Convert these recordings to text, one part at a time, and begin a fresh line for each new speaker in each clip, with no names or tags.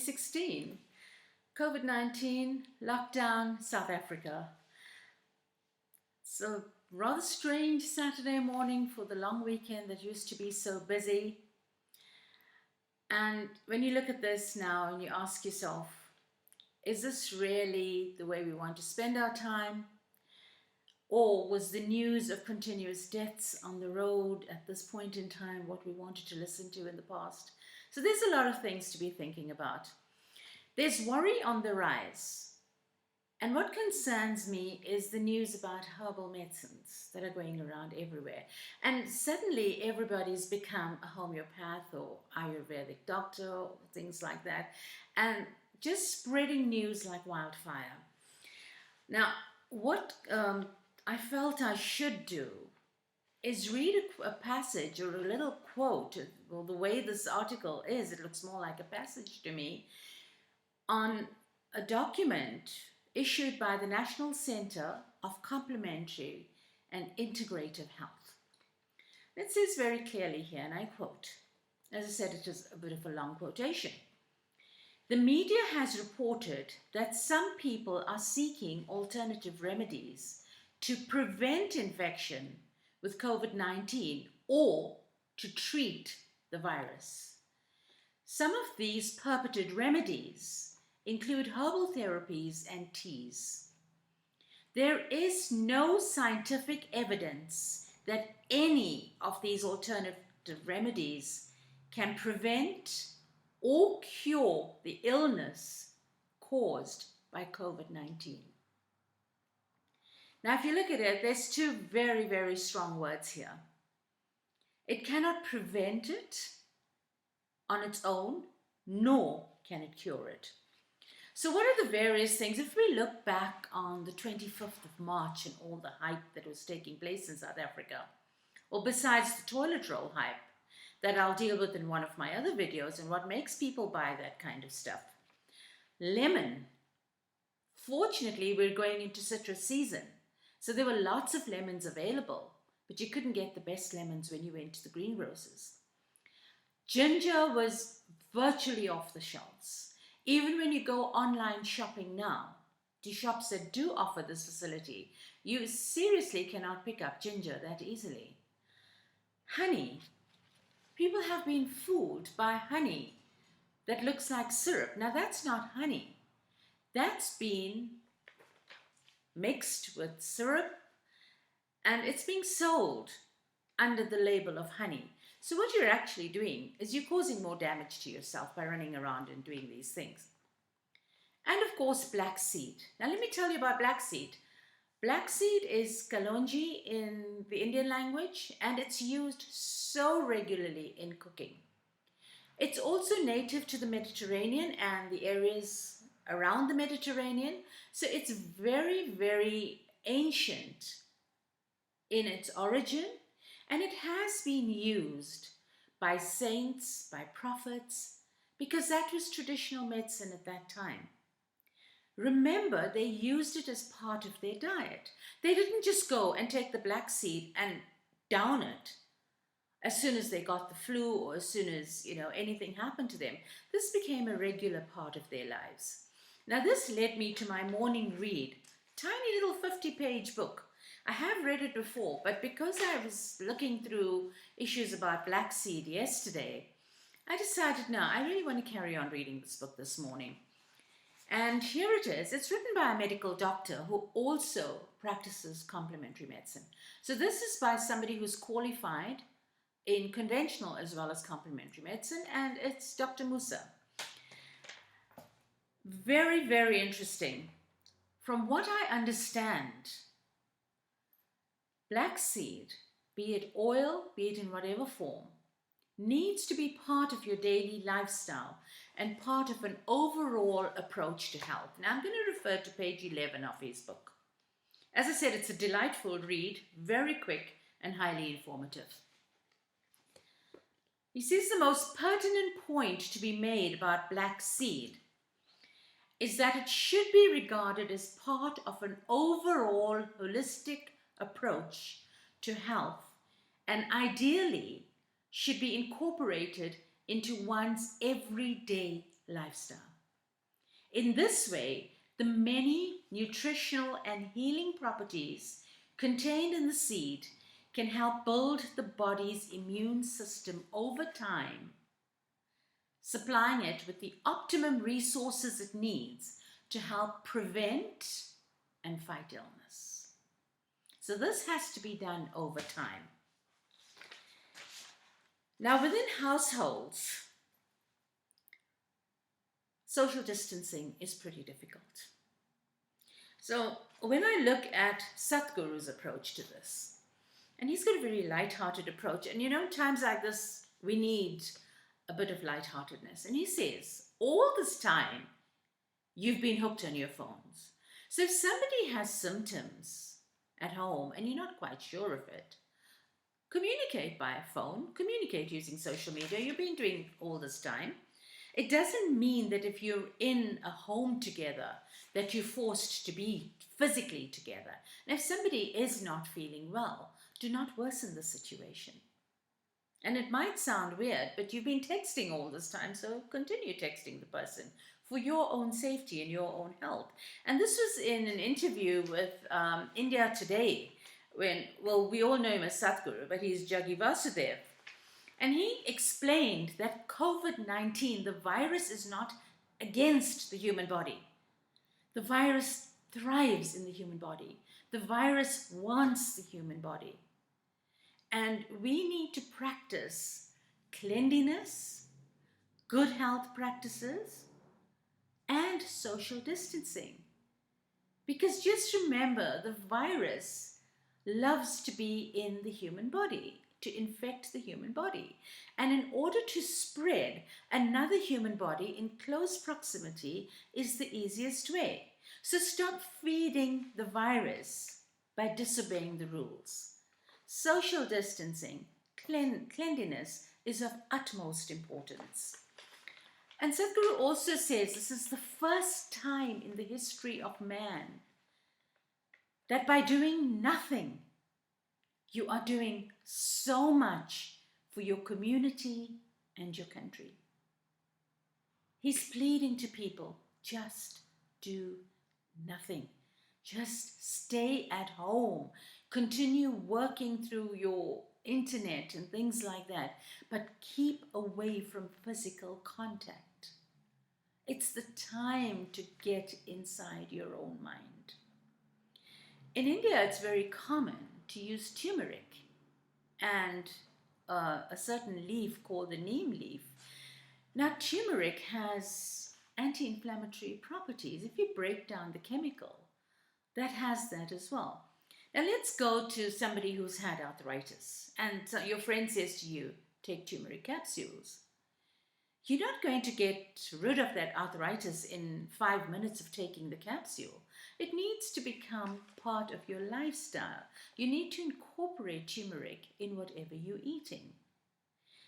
2016. COVID-19, lockdown, South Africa. So rather strange Saturday morning for the long weekend that used to be so busy. And when you look at this now and you ask yourself, is this really the way we want to spend our time? Or was the news of continuous deaths on the road at this point in time what we wanted to listen to in the past? So there's a lot of things to be thinking about. There's worry on the rise. And what concerns me is the news about herbal medicines that are going around everywhere. And suddenly everybody's become a homeopath or Ayurvedic doctor or things like that. And just spreading news like wildfire. Now, what I felt I should do is read a passage or a little quote. Well, the way this article is, it looks more like a passage to me, on a document issued by the National Center of Complementary and Integrative Health. It says very clearly here, and I quote, as I said, it is a bit of a long quotation. The media has reported that some people are seeking alternative remedies to prevent infection with COVID-19 or to treat the virus. Some of these purported remedies include herbal therapies and teas. There is no scientific evidence that any of these alternative remedies can prevent or cure the illness caused by COVID-19. Now, if you look at it, there's two very, very strong words here. It cannot prevent it on its own, nor can it cure it. So what are the various things? If we look back on the 25th of March and all the hype that was taking place in South Africa, well, besides the toilet roll hype that I'll deal with in one of my other videos and what makes people buy that kind of stuff. Lemon. Fortunately, we're going into citrus season. So there were lots of lemons available, but you couldn't get the best lemons when you went to the greengrocers. Ginger was virtually off the shelves. Even when you go online shopping now, to shops that do offer this facility, you seriously cannot pick up ginger that easily. Honey. People have been fooled by honey that looks like syrup. Now that's not honey. That's been mixed with syrup and it's being sold under the label of honey. So what you're actually doing is you're causing more damage to yourself by running around and doing these things. And of course, black seed. Now let me tell you about black seed. Black seed is kalonji in the Indian language, and it's used so regularly in cooking. It's also native to the Mediterranean and the areas around the Mediterranean. So it's very, very ancient in its origin, and it has been used by saints, by prophets, because that was traditional medicine at that time. Remember, they used it as part of their diet. They didn't just go and take the black seed and down it as soon as they got the flu or as soon as, anything happened to them. This became a regular part of their lives. Now, this led me to my morning read, tiny little 50-page book. I have read it before, but because I was looking through issues about black seed yesterday, I decided, no, I really want to carry on reading this book this morning. And here it is. It's written by a medical doctor who also practices complementary medicine. So this is by somebody who's qualified in conventional as well as complementary medicine, and it's Dr. Musa. Very, very interesting. From what I understand, black seed, be it oil, be it in whatever form, needs to be part of your daily lifestyle and part of an overall approach to health. Now, I'm going to refer to page 11 of his book. As I said, it's a delightful read, very quick and highly informative. He says the most pertinent point to be made about black seed is that it should be regarded as part of an overall holistic approach to health and ideally should be incorporated into one's everyday lifestyle. In this way, the many nutritional and healing properties contained in the seed can help build the body's immune system over time, supplying it with the optimum resources it needs to help prevent and fight illness. So this has to be done over time. Now, within households, social distancing is pretty difficult. So when I look at Sadhguru's approach to this, and he's got a very light-hearted approach, and in times like this, we need a bit of lightheartedness. And he says, all this time, you've been hooked on your phones. So if somebody has symptoms at home and you're not quite sure of it, communicate by phone, communicate using social media. You've been doing all this time. It doesn't mean that if you're in a home together that you're forced to be physically together. And if somebody is not feeling well, do not worsen the situation. And it might sound weird, but you've been texting all this time, so continue texting the person for your own safety and your own health. And this was in an interview with India Today, when, we all know him as Sadhguru, but he's Jaggi Vasudev. And he explained that COVID-19, the virus, is not against the human body. The virus thrives in the human body. The virus wants the human body. And we need to practice cleanliness, good health practices, and social distancing. Because just remember, the virus loves to be in the human body, to infect the human body. And in order to spread another human body in close proximity is the easiest way. So stop feeding the virus by disobeying the rules. Social distancing, cleanliness is of utmost importance. And Sadhguru also says this is the first time in the history of man that by doing nothing, you are doing so much for your community and your country. He's pleading to people, just do nothing. Just stay at home. Continue working through your internet and things like that, but keep away from physical contact. It's the time to get inside your own mind. In India, it's very common to use turmeric and a certain leaf called the neem leaf. Now, turmeric has anti-inflammatory properties. If you break down the chemical, that has that as well. Now, let's go to somebody who's had arthritis, and so your friend says to you, take turmeric capsules. You're not going to get rid of that arthritis in 5 minutes of taking the capsule. It needs to become part of your lifestyle. You need to incorporate turmeric in whatever you're eating.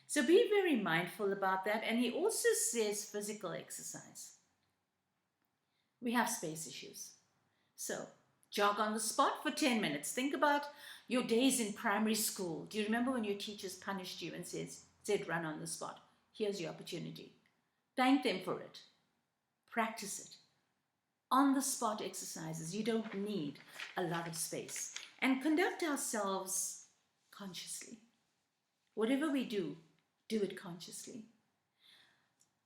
So be very mindful about that. And he also says physical exercise. We have space issues. So jog on the spot for 10 minutes. Think about your days in primary school. Do you remember when your teachers punished you and said run on the spot? Here's your opportunity. Thank them for it. Practice it. On the spot exercises. You don't need a lot of space. And conduct ourselves consciously. Whatever we do, do it consciously.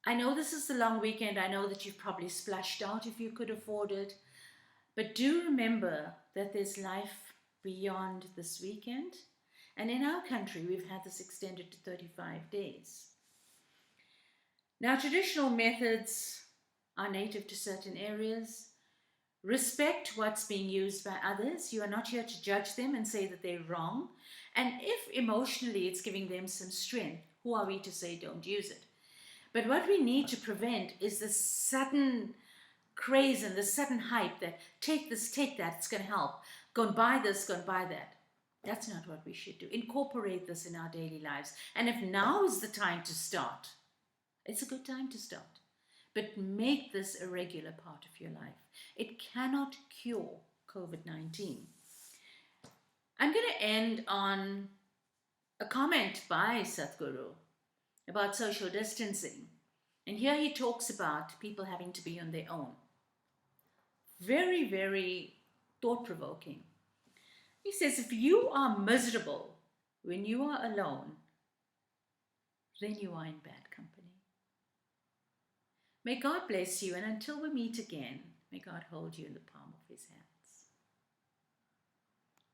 I know this is the long weekend. I know that you've probably splashed out if you could afford it. But do remember that there's life beyond this weekend. And in our country, we've had this extended to 35 days. Now, traditional methods are native to certain areas. Respect what's being used by others. You are not here to judge them and say that they're wrong. And if emotionally it's giving them some strength, who are we to say don't use it? But what we need to prevent is the sudden craze and the sudden hype that take this, take that, it's going to help. Go and buy this, go and buy that. That's not what we should do. Incorporate this in our daily lives. And if now is the time to start, it's a good time to start. But make this a regular part of your life. It cannot cure COVID-19. I'm going to end on a comment by Sadhguru about social distancing. And here he talks about people having to be on their own. Very, very thought provoking. He says, if you are miserable when you are alone, then you are in bad company. May God bless you, and until we meet again, may God hold you in the palm of his hand.